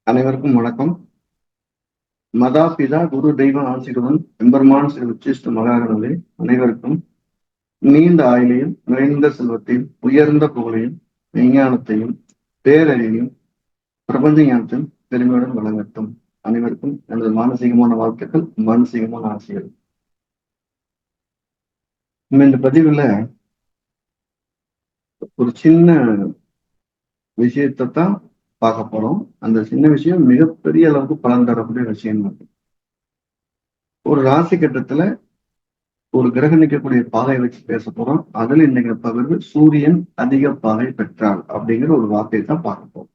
அனைவருக்கும் வணக்கம். மதாபிதா குரு தெய்வ ஆசிரியருடன் எம்பெருமான் ஸ்ரீ உச்சிஷ்ட மகாகணபதி அனைவருக்கும் நீண்ட ஆயுளையும் நிறைந்த செல்வத்தையும் உயர்ந்த புகழையும் விஞ்ஞானத்தையும் பேரறிவையும் பிரபஞ்ச ஞானத்தையும் பெருமையுடன் வழங்கட்டும். அனைவருக்கும் எனது மானசீகமான வாழ்த்துக்கள், மானசீகமான ஆசைகள். நம்ம இந்த பதிவுல ஒரு சின்ன விஷயத்தை தான் பார்க்க போறோம். அந்த சின்ன விஷயம் மிகப்பெரிய அளவுக்கு பலன் தரக்கூடிய விஷயம். ஒரு ராசி கட்டத்துல ஒரு கிரகம் நிற்கக்கூடிய பாதையை வச்சு பேச போறோம். அதுல இன்னைக்கு பகிர்வு சூரியன் அதிக பாதை பெற்றால் அப்படிங்கிற ஒரு வார்த்தையை தான் பார்க்க போறோம்.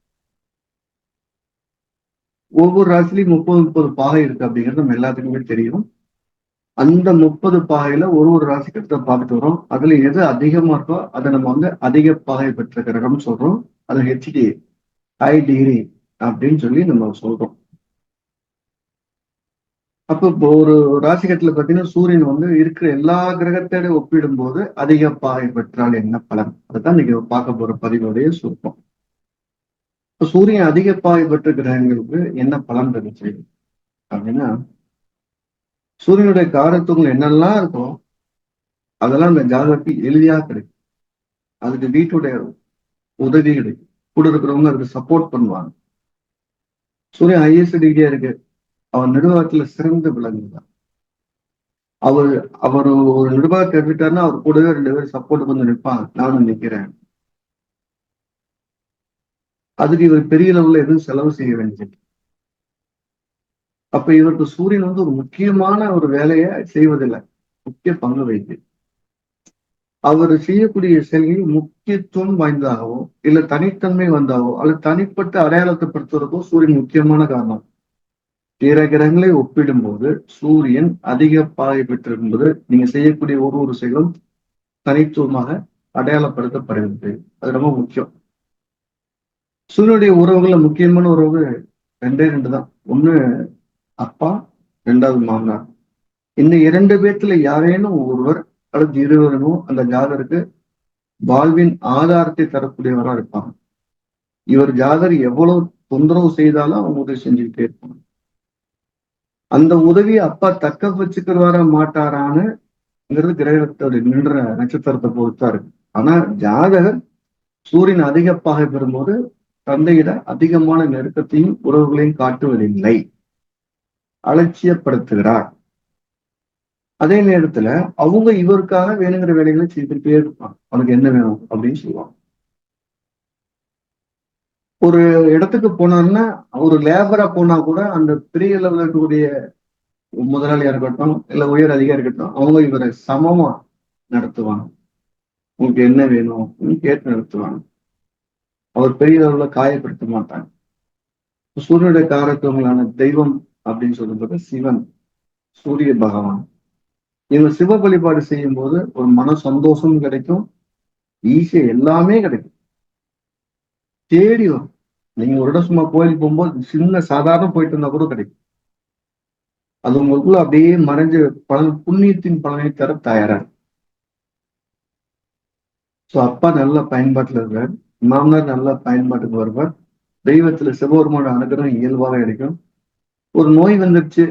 ஒவ்வொரு ராசிலையும் 30 பாகை இருக்கு அப்படிங்கிறது நம்ம எல்லாத்துக்குமே தெரியும். அந்த 30 பாகையில ஒரு ராசி கட்டத்தை பார்த்துட்டு வரோம். அதுல எது அதிகமா இருக்கோ அதை நம்ம அதிக பாகை பெற்ற கிரகம் சொல்றோம். அது ஹெச்டி, ஹை டிகிரி அப்படின்னு சொல்லி நம்ம சொல்றோம். அப்ப இப்போ ஒரு ராசிகத்துல பாத்தீங்கன்னா சூரியன் இருக்கிற எல்லா கிரகத்தோட ஒப்பிடும் போது அதிக பாகை பெற்றால் என்ன பலன், அதுதான் நீங்க பார்க்க போற பதிவுடைய சுருக்கம். இப்ப சூரியன் அதிக பாகை பெற்ற கிரகங்களுக்கு என்ன பலன் இருந்துச்சு அப்படின்னா, சூரியனுடைய காரத்துவங்கள் என்னெல்லாம் இருக்கும் அதெல்லாம் அந்த ஜாதகத்துக்கு எளிதியா கிடைக்கும். அதுக்கு வீட்டுடைய உதவி கிடைக்கும். கூட இருக்கிறவங்க அதுக்கு சப்போர்ட் பண்ணுவாங்க. சூரியன் ஹையஸ்ட் டிகிரியா இருக்கு, அவன் நிர்வாகத்துல சிறந்து விளங்குதான். அவர் அவர் ஒரு நிர்வாகத்தை எடுத்துட்டாருன்னா அவர் கூடவே 2 பேர் சப்போர்ட் வந்து நிற்பாங்க. நானும் நிற்கிறேன். அதுக்கு இவர் பெரிய லெவல்ல எதுவும் செலவு செய்ய வேண்டியது. அப்ப இவருக்கு சூரியன் ஒரு முக்கியமான ஒரு வேலையை செய்வதில்லை, முக்கிய பங்கு வகிக்கு. அவர் செய்யக்கூடிய செயல்களில் முக்கியத்துவம் வாய்ந்ததாகவோ இல்ல தனித்தன்மை வந்தாவோ அல்லது தனிப்பட்ட அடையாளத்தை படுத்துவதற்கோ சூரியன் முக்கியமான காரணம். பிற கிரகங்களை ஒப்பிடும் போது சூரியன் அதிக பாகை பெற்றிருக்கும்போது நீங்க செய்யக்கூடிய ஒரு செயலும் தனித்துவமாக அடையாளப்படுத்தப்படுகிறது. அது ரொம்ப முக்கியம். சூரியனுடைய உறவுகள்ல முக்கியமான உறவு 2 தான். ஒண்ணு அப்பா, 2வது மாமனார். இந்த 2 பேத்துல யாரேனும் ஒருவர் அல்லது இருவரும் அந்த ஜாதகருக்கு வாழ்வின் ஆதாரத்தை தரக்கூடியவரா இருப்பாங்க. இவர் ஜாதகர் எவ்வளவு தொந்தரவு செய்தாலும் அவங்க உதவி செஞ்சுக்கிட்டே இருப்பாங்க. அந்த உதவியை அப்பா தக்க வச்சுக்கிறவர மாட்டாரானுங்கிறது கிரகத்தோட நின்ற நட்சத்திரத்தை பொறுத்தா இருக்கு. ஆனா ஜாதகர் சூரியன் அதிக பாகை பெறும்போது தந்தையிட அதிகமான நெருக்கத்தையும் உறவுகளையும் காட்டுவதில்லை, அலட்சியப்படுத்துகிறார். அதே நேரத்துல அவங்க இவருக்காக வேணுங்கிற வேலைகளை செய்துட்டே இருப்பாங்க. அவனுக்கு என்ன வேணும் அப்படின்னு சொல்லுவாங்க. ஒரு இடத்துக்கு போனான்னா ஒரு லேபரா போனா கூட அந்த பெரிய லெவலில் இருக்கக்கூடிய முதலாளியா இருக்கட்டும் இல்ல உயர் அதிகாரி இருக்கட்டும், அவங்க இவரை சமமா நடத்துவாங்க. உங்களுக்கு என்ன வேணும் கேட்டு நடத்துவாங்க. அவர் பெரிய அளவுல காயப்படுத்த மாட்டாங்க. சூரியனுடைய காரத்துவங்களான தெய்வம் அப்படின்னு சொல்லும்போது சிவன், சூரிய பகவான். இவங்க சிவ வழிபாடு செய்யும் போது ஒரு மன சந்தோஷம் கிடைக்கும், ஈஸியா எல்லாமே கிடைக்கும், தேடி வரும். நீங்க ஒரு இடம் சும்மா கோயிலுக்கு போகும்போது சின்ன சாதாரண போயிட்டு இருந்தா கூட கிடைக்கும். அது உங்களுக்குள்ள அப்படியே மறைஞ்சு பலன், புண்ணியத்தின் பலனை தர தயாரா. சோ அப்பா நல்ல பயன்பாட்டுல இருக்கார், மாமனார் நல்ல பயன்பாட்டுக்கு வருவார். தெய்வத்துல சிவபெருமான அனுகிரகம் இயல்பாக கிடைக்கும். ஒரு நோய் வந்துருச்சு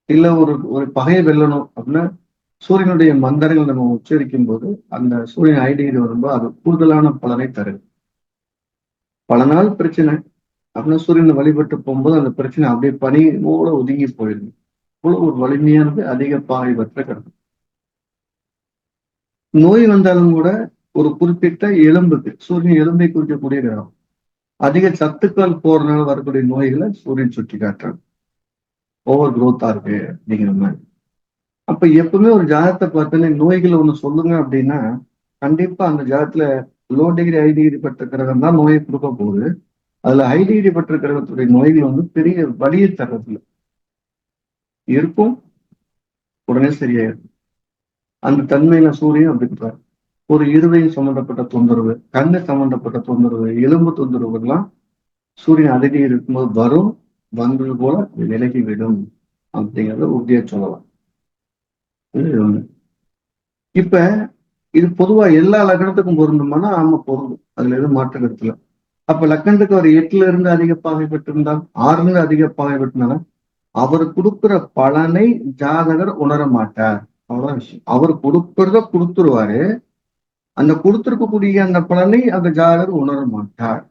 இல்ல ஒரு ஒரு பகையை வெல்லணும் அப்படின்னா சூரியனுடைய மந்திரங்கள் நம்ம உச்சரிக்கும் போது அந்த சூரியன் ஐடிகிரி வரும்போது அது கூடுதலான பலனை தருது. பல நாள் பிரச்சனை அப்படின்னா சூரியனை வழிபட்டு போகும்போது அந்த பிரச்சனை அப்படியே பனியோட ஒதுங்கி போயிடுது. இவ்வளவு ஒரு வலிமையானது அதிக பாகை பெற்ற கருத்து. நோய் வந்தாலும் கூட ஒரு குறிப்பிட்ட எலும்புக்கு, சூரியன் எலும்பை குறிக்கக்கூடிய இடம், அதிக சத்துக்கள் போறதுனால வரக்கூடிய நோய்களை சூரியன் சுட்டி காட்டுறாங்க. ஓவர் குரோத்தா இருக்கு அப்படிங்கிற மாதிரி. அப்ப எப்பவுமே ஒரு ஜாதகத்தை பார்த்தோன்னே நோய்களை ஒண்ணு சொல்லுங்க அப்படின்னா கண்டிப்பா அந்த ஜாதகத்துல லோ டிகிரி ஹை டிகிரி பெற்ற கிரகம் தான் நோயை கொடுக்க போகுது. அதுல ஹை டிகிரி பெற்ற கிரகத்துடைய நோய்கள் பெரிய வலியை தர்றதுல இருக்கும், உடனே சரியாயிருக்கும். அந்த தன்மையில சூரியன் அப்படின்றார். ஒரு இருதயம் சம்பந்தப்பட்ட தொந்தரவு, கண்ணு சம்பந்தப்பட்ட தொந்தரவு, எலும்பு தொந்தரவு எல்லாம் சூரியன் அதிக இருக்கும்போது வரும், வந்தது போல விலகிவிடும் அப்படிங்கிறத உறுதியா சொல்லலாம். இது ஒண்ணு. இப்ப இது பொதுவா எல்லா லக்னத்துக்கும் பொருந்துமானா ஆமா பொருந்தும், அதுல எதுவும் மாற்று கருத்துல. அப்ப லக்கணத்துக்கு அவர் 8ல இருந்து அதிக பாகை பெற்றிருந்தால், 6ல இருந்து அதிக பாகை பெற்றிருந்தாலும் அவர் கொடுக்கிற பலனை ஜாதகர் உணர மாட்டார். அவ்வளவுதான் விஷயம். அவர் கொடுக்கறத கொடுத்துருவாரு. அந்த கொடுத்திருக்கக்கூடிய அந்த பலனை அந்த ஜாதகர் உணர மாட்டார்.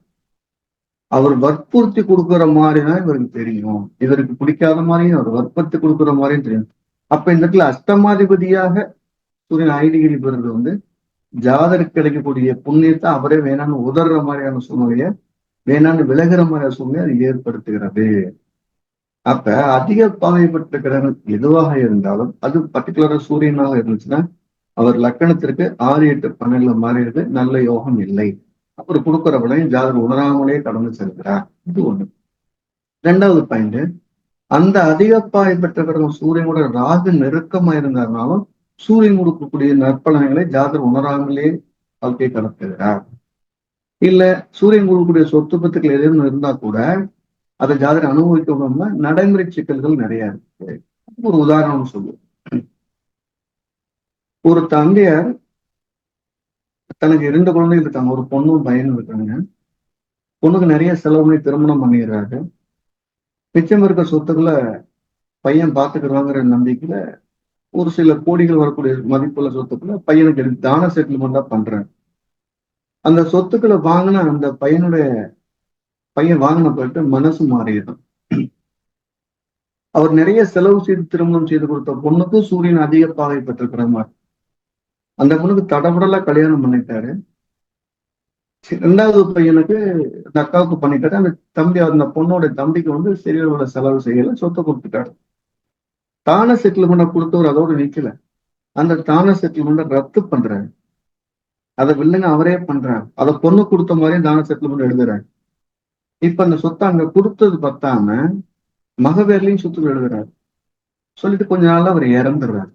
அவர் வற்புறுத்தி கொடுக்குற மாதிரிதான் இவருக்கு தெரியும். இவருக்கு பிடிக்காத மாதிரியும் அவர் வற்புறுத்தி கொடுக்குற மாதிரியும் தெரியும். அப்ப இந்த இடத்துல அஷ்டமாதிபதியாக சூரியன் ஐடிகிரி பெறுறது ஜாதகருக்கு கிடைக்கக்கூடிய புண்ணியத்தை அவரே வேணான்னு உதற மாதிரியான சூழ்நிலைய, வேணான்னு விலகுற மாதிரியான சூழ்நிலையை அது ஏற்படுத்துகிறது. அப்ப அதிக பாகை பெற்ற கிரகம் எதுவாக இருந்தாலும் அது பர்டிகுலரா சூரியனாக இருந்துச்சுன்னா அவர் லக்கணத்திற்கு 6, 8, 12 மாறியது நல்ல யோகம் இல்லை. அவர் கொடுக்கிற விலையும் ஜாதகர் உணராமலே கடந்து செல்கிறார். இது ஒண்ணு. 2வது பாயிண்ட், அந்த அதிக பாகை பெற்ற கிரகம் சூரியனோட ராகு நெருக்கமா இருந்தாருனாலும் சூரியன் கொடுக்கக்கூடிய நற்பலன்களை ஜாதகர் உணராமலே வாழ்க்கை கடத்துகிறார். இல்ல சூரியன் கொடுக்கக்கூடிய சொத்து பத்துக்கள் எதுவும் இருந்தா கூட அதை ஜாதகர் அனுபவிக்கணும்னா நடைமுறை சிக்கல்கள் நிறைய இருக்கு. ஒரு உதாரணம் சொல்லுவோம். ஒரு தந்தையார் தனக்கு 2 குழந்தைகள் இருக்காங்க. ஒரு பொண்ணும் பையனும் இருக்காங்க. பொண்ணுக்கு நிறைய செலவு பண்ணி திருமணம் பண்ணிடுறாரு. மிச்சம் இருக்க சொத்துக்களை பையன் பார்த்துக்கிறாங்கிற நம்பிக்கையில ஒரு சில கோடிகள் வரக்கூடிய மதிப்புள்ள சொத்துக்களை பையனுக்கு எடுத்து தான செட்டில்மெண்டா பண்றாரு. அந்த சொத்துக்களை வாங்கின அந்த பையன் வாங்கின போயிட்டு மனசு மாறிடும். அவர் நிறைய செலவு செய்து திருமணம் செய்து கொடுத்த பொண்ணுக்கும் சூரியன் அதிக பாகை பெற்றிருக்கிற மாதிரி அந்த பொண்ணுக்கு தடபடலா கல்யாணம் பண்ணிட்டாரு. 2வது பையனுக்கு அந்த அக்காவுக்கு பண்ணிட்டாரு. அந்த அந்த பொண்ணோட தம்பிக்கு சரியோட செலவு செய்யல, சொத்தை கொடுத்துட்டாரு. தான செட்டில்மெண்ட கொடுத்தவர் அதோட நிக்கல. அந்த தான செட்டில்மெண்ட ரத்து பண்றாரு. அதை வில்லுங்க அவரே பண்றாரு. அதை பொண்ணு கொடுத்த மாதிரியே தான செட்டில்மெண்ட் எழுதுறாரு. இப்ப அந்த சொத்தை அங்க கொடுத்தது பத்தாம மகவேர்லையும் சொத்துக்கள் எழுதுறாரு. சொல்லிட்டு கொஞ்ச நாள்ல அவர் இறந்துடுறாரு.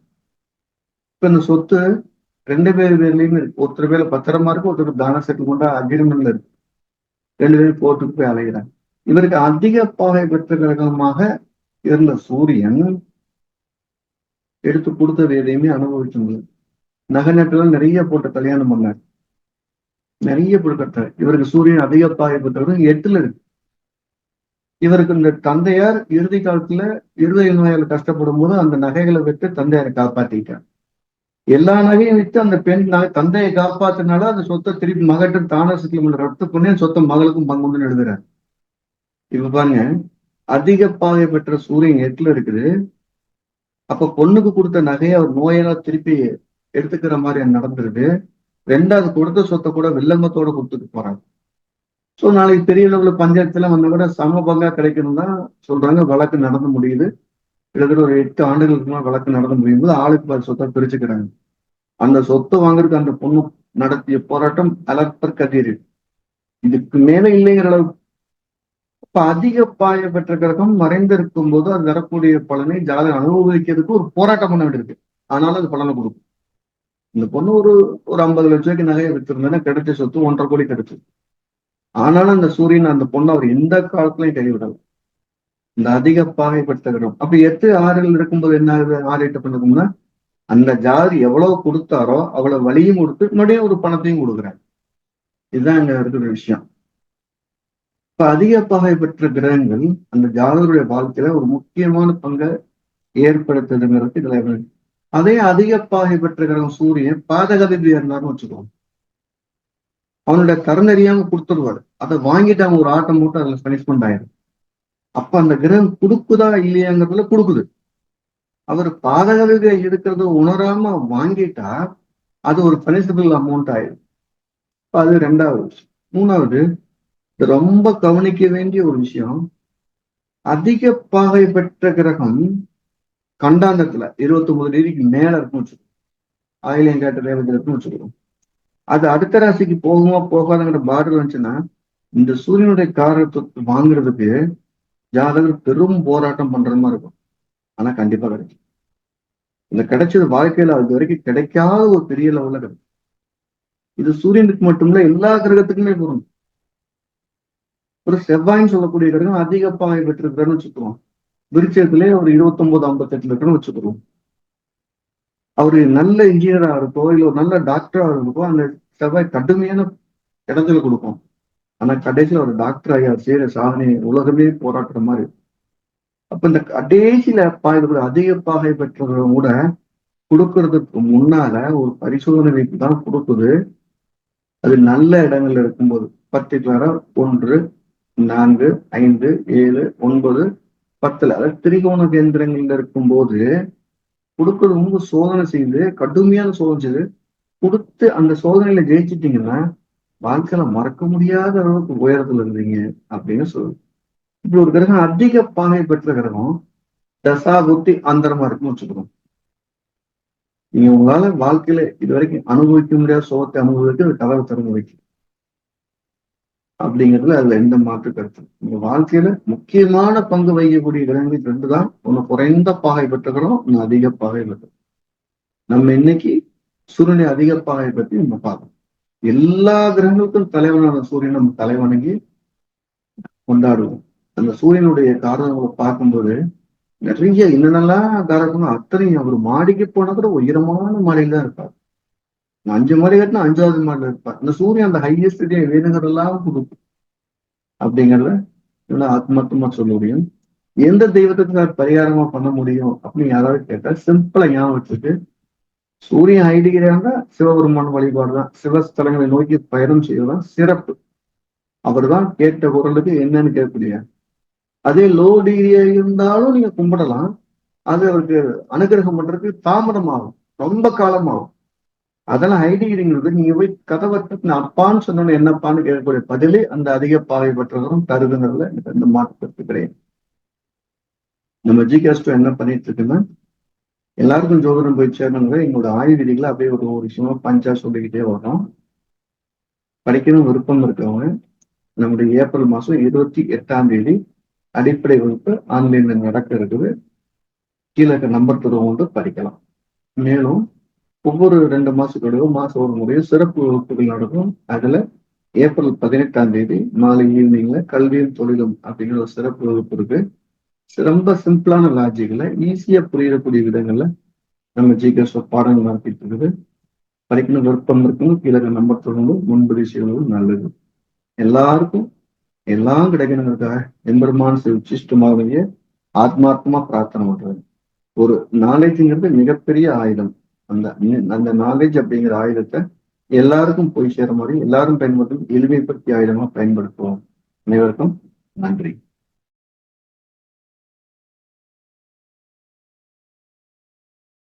இப்ப இந்த சொத்து 2 பேர்லயுமே இருக்கு. ஒருத்தர் பேர்ல பத்திரமா இருக்கு, ஒருத்தருக்கு தான செட்டில்மெண்டா அக்ரிமெண்ட்ல இருக்கு. 2 பேரும் கோர்ட்டுக்கு போய் அலைகிறாங்க. இவருக்கு அதிக பாகை பெற்ற கிரகமாக இருந்த சூரியன் எடுத்து கொடுத்தது எதையுமே அனுபவிக்க முடியும். நகை நட்டுலாம் நிறைய போட்டு கல்யாணம் பண்ணார். நிறைய கொடுத்தார். இவருக்கு சூரியன் அதிக பாகை பெற்றவர்கள் 8ல இருக்கு. இவருக்கு இந்த தந்தையார் இறுதி காலத்துல இருதய நோயால் கஷ்டப்படும் போது அந்த நகைகளை விட்டு தந்தையாரை காப்பாத்திட்டார். எல்லா நகையும் விட்டு அந்த பெண் தந்தையை காப்பாத்தினால அந்த சொத்தை திருப்பி மகட்டு தான செட்டில்மெண்ட் ரத்து பண்ணி சொத்தை மகளுக்கும் பங்குன்னு எழுதுறாரு. இப்ப பாருங்க, அதிக பாகை பெற்ற சூரியன் 8ல இருக்குது. அப்ப பொண்ணுக்கு கொடுத்த நகையை அவர் நோயால திருப்பி எடுத்துக்கிற மாதிரி நடந்துருது. 2வது கொடுத்த சொத்தை கூட வில்லங்கத்தோட கொடுத்துட்டு போறாங்க. சோ நாளைக்கு பெரிய அளவுல பஞ்சாயத்துல வந்தா கூட சம பங்கா கிடைக்கணும் தான் சொல்றாங்க. வழக்கு நடந்து முடியுது. கிட்டத்தட்ட ஒரு 8 ஆண்டுகளுக்கு மேல வழக்கு நடந்து முடியும் போது ஆளுக்கு பாதி சொத்தை பிரிச்சுக்கிறாங்க. அந்த சொத்தை வாங்குறதுக்கு அந்த பொண்ணு நடத்திய போராட்டம் அலப்பர் கதிர். இதுக்கு மேல இல்லைங்கிற அளவுக்கு. இப்ப அதிக பாய பெற்ற கிரகம் மறைந்திருக்கும் போது அது தரக்கூடிய பலனை ஜாதகம் அனுபவிக்கிறதுக்கு ஒரு போராட்டம் பண்ண வேண்டியிருக்கு. ஆனாலும் அது பலனை கொடுக்கும். இந்த பொண்ணு ஒரு 50 லட்சம் ரூபாய்க்கு நகையை வித்திருந்தா கிடைச்ச சொத்து 1.5 கோடி கிடைச்சது. ஆனாலும் அந்த சூரியன் அந்த பொண்ணு அவர் எந்த காலத்திலையும் கைவிடல. இந்த அதிக பாகை பெற்ற கிரகம் அப்படி 8, 6ல் இருக்கும்போது என்ன ஆகுது? 6, 8 பண்ணுறோம்னா அந்த ஜாதி எவ்வளவு கொடுத்தாரோ அவ்வளவு வழியும் கொடுத்து மறுபடியும் ஒரு பணத்தையும் கொடுக்குறாங்க. இதுதான் இங்க இருக்கிற விஷயம். இப்ப அதிக பாகை பெற்ற கிரகங்கள் அந்த ஜாதகருடைய வாழ்க்கையில ஒரு முக்கியமான பங்கை ஏற்படுத்துதுங்கிறது இதுல. அதே அதிக பாகை பெற்ற கிரகம் சூரியன் பாதகதிபதியா இருந்தாருன்னு வச்சுக்கோங்க. அவனுடைய தரநெறியாம கொடுத்துருவாரு. அதை வாங்கிட்டு அவங்க ஒரு ஆட்டம் போட்டு அதுல பனிஷ்மெண்ட் ஆயிடும். அப்ப அந்த கிரகம் கொடுக்குதா இல்லையாங்கிறதுல கொடுக்குது. அவர் பாதகதிபதியா இருக்கிறத உணராம வாங்கிட்டா அது ஒரு பனிஷபிள் அமௌண்ட் ஆயிடும். அது 2வது விஷயம். 3வது, ரொம்ப கவனிக்க வேண்டிய ஒரு விஷயம், அதிக பாகை பெற்ற கிரகம் கண்டாந்தத்துல 29 டிகிரிக்கு மேல இருக்குன்னு வச்சுக்கோம். ஆயிலியம் கேட்ட ரேவதி இருக்குன்னு வச்சுக்கிறோம். அது அடுத்த ராசிக்கு போகுமா போகாதுங்கிற பார்டர் வந்துச்சுன்னா இந்த சூரியனுடைய காரகத்துவத்தை வாங்குறதுக்கு ஜாதகர் பெரும் போராட்டம் பண்ற மாதிரி இருக்கும். ஆனா கண்டிப்பா கிடைக்கும். இந்த கிடைச்சது வாழ்க்கையில அது வரைக்கும் கிடைக்காத ஒரு பெரிய லெவல்ல கிடைக்கும். இது சூரியனுக்கு மட்டும்ல எல்லா கிரகத்துக்குமே பொருந்தும். ஒரு செவ்வாய்ன்னு சொல்லக்கூடிய கிரகம் அதிக பாகை பெற்றிருக்கிறன்னு வச்சுக்கிறோம். விருட்சத்திலே ஒரு 29, 58 இருக்குன்னு வச்சுக்கிறோம். அவரு நல்ல இன்ஜினியரா இருக்கோ இல்ல ஒரு நல்ல டாக்டரா இருக்கோ அந்த செவ்வாய் கடுமையான இடத்துல கொடுக்கும். ஆனா கடைசியில ஒரு டாக்டர் ஐயா செய்யற சாதனை உலகமே போராடுற மாதிரி. அப்ப இந்த கடைசியில பாகை அதிக பாகை பெற்றவங்க கூட கொடுக்கறதுக்கு முன்னால ஒரு பரிசோதனை வைத்து தான் கொடுக்குது. அது நல்ல இடங்கள்ல இருக்கும்போது பர்டிகுலரா 1, 4, 5, 7, 9, 10 அதாவது திரிகோண கேந்திரங்கள்ல இருக்கும்போது கொடுக்கறது ரொம்ப சோதனை செய்து கடுமையான சோதனை செய்து கொடுத்து அந்த சோதனையில ஜெயிச்சிட்டீங்கன்னா வாழ்க்கையில மறக்க முடியாத அளவுக்கு உயரத்துல இருந்தீங்க அப்படின்னு சொல்லுது. இப்படி ஒரு கிரகம் அதிக பாகை பெற்ற கிரகம் தசா புத்தி அந்தரமா இருக்குன்னு வச்சுக்கணும். நீங்க உங்களால வாழ்க்கையில இது வரைக்கும் அனுபவிக்க முடியாத சோகத்தை அனுபவிக்க அது கதவை திறந்து வைக்கும் அப்படிங்கிறதுல அதுல எந்த மாற்று கருத்து. உங்க வாழ்க்கையில முக்கியமான பங்கு வகிக்கக்கூடிய கிரகங்கள் ரெண்டு தான். ஒண்ணு குறைந்த பாகை பெற்ற கிரகம், ஒண்ணு அதிக பாகை பெற்ற. நம்ம இன்னைக்கு சூரியனை அதிக பாகை பற்றி நம்ம பார்க்கணும். எல்லா கிரகங்களுக்கும் தலைவனான சூரியன் நம்ம தலைவணங்கி கொண்டாடுவோம். அந்த சூரியனுடைய காரணங்களை பார்க்கும்போது நிறைய என்னென்னலாம் காரணம் அத்தனையும் அவர் மாடிக்கு போனா கூட உயரமான மாடியில தான் இருப்பார். 5 மாடி கட்டினா 5வது மாடியில இருப்பார். இந்த சூரியன் அந்த ஹையஸ்ட் வேணுங்கிறதெல்லாம் கொடுக்கும் அப்படிங்கிறத இவ்வளவு ஆத்மார்த்தமா சொல்ல முடியும். எந்த தெய்வத்துக்கு நான் பரிகாரமா பண்ண முடியும் அப்படின்னு யாராவது கேட்டா சிம்பிளா ஞாபகம் வச்சுட்டு சூரியன் ஐடிகிறாங்க சிவபெருமான் வழிபாடுதான். சிவஸ்தலங்களை நோக்கி பயணம் செய்வதுதான் சிறப்பு. அவர் தான் கேட்ட குரலுக்கு என்னன்னு கேட்கக்கூடிய. அதே லோ டிகிரியா இருந்தாலும் நீங்க கும்பிடலாம். அது அவருக்கு அனுகிரகம் பண்றதுக்கு தாமதம் ஆகும், ரொம்ப காலம் ஆகும். அதெல்லாம் ஹை டிகிரிங்கிறது நீங்க போய் கதவை நான் அப்பான்னு சொன்னோன்னு என்னப்பான்னு கேட்கக்கூடிய பதிலே அந்த அதிக பாவை பெற்றவரும் தருதுங்கிறதுல எனக்கு எந்த மாற்று கிடையாது. நம்ம ஜிகேஸ்டோ என்ன பண்ணிட்டு இருக்குன்னா எல்லாருக்கும் ஜோதிடம் போய் சேரணுங்கிற எங்களோட ஆய்வு விதிகளை அப்படியே ஒரு விஷயமா பஞ்சா சொல்லிக்கிட்டே வரோம். படிக்கணும் விருப்பம் இருக்கவங்க நம்முடைய ஏப்ரல் மாசம் 28ஆம் தேதி அடிப்படை வகுப்பு ஆன்லைன்ல நடக்க இருக்குது. கீழே நம்பர் தருவோம் படிக்கலாம். மேலும் ஒவ்வொரு 2 மாசத்துக்கு மாசம் ஒரு முறையும் சிறப்பு வகுப்புகள் நடக்கும். அதுல ஏப்ரல் 18ஆம் தேதி மாலை ஈவினிங்ல கல்வியும் தொழிலும் அப்படிங்கிற ஒரு சிறப்பு வகுப்பு இருக்கு. ரொம்ப சிம்பிளான லாஜிக்ல ஈஸியா புரியக்கூடிய விதங்கள்ல நம்ம ஜிகேஸ் பாடங்கள் நடத்திட்டு இருக்குது. படிக்கணும் விருப்பம் இருக்கணும் கீழே நம்பர் தொடர்ந்து முன்பதிவு செய்வது நல்லது. எல்லாருக்கும் எல்லாம் கிடைக்கணுங்கிறதுக்காக எம்பெருமான் உச்சிஷ்டமாகவே ஆத்மார்த்தமா பிரார்த்தனை பண்றது. ஒரு நாலேஜ்ங்கிறது மிகப்பெரிய ஆயுதம். அந்த அந்த நாலேஜ் அப்படிங்கிற ஆயுதத்தை எல்லாருக்கும் போய் சேர மாதிரி எல்லாரும் பயன்படுத்தும் எளிமைப்படுத்திய ஆயுதமா பயன்படுத்துவோம். அனைவருக்கும் நன்றி.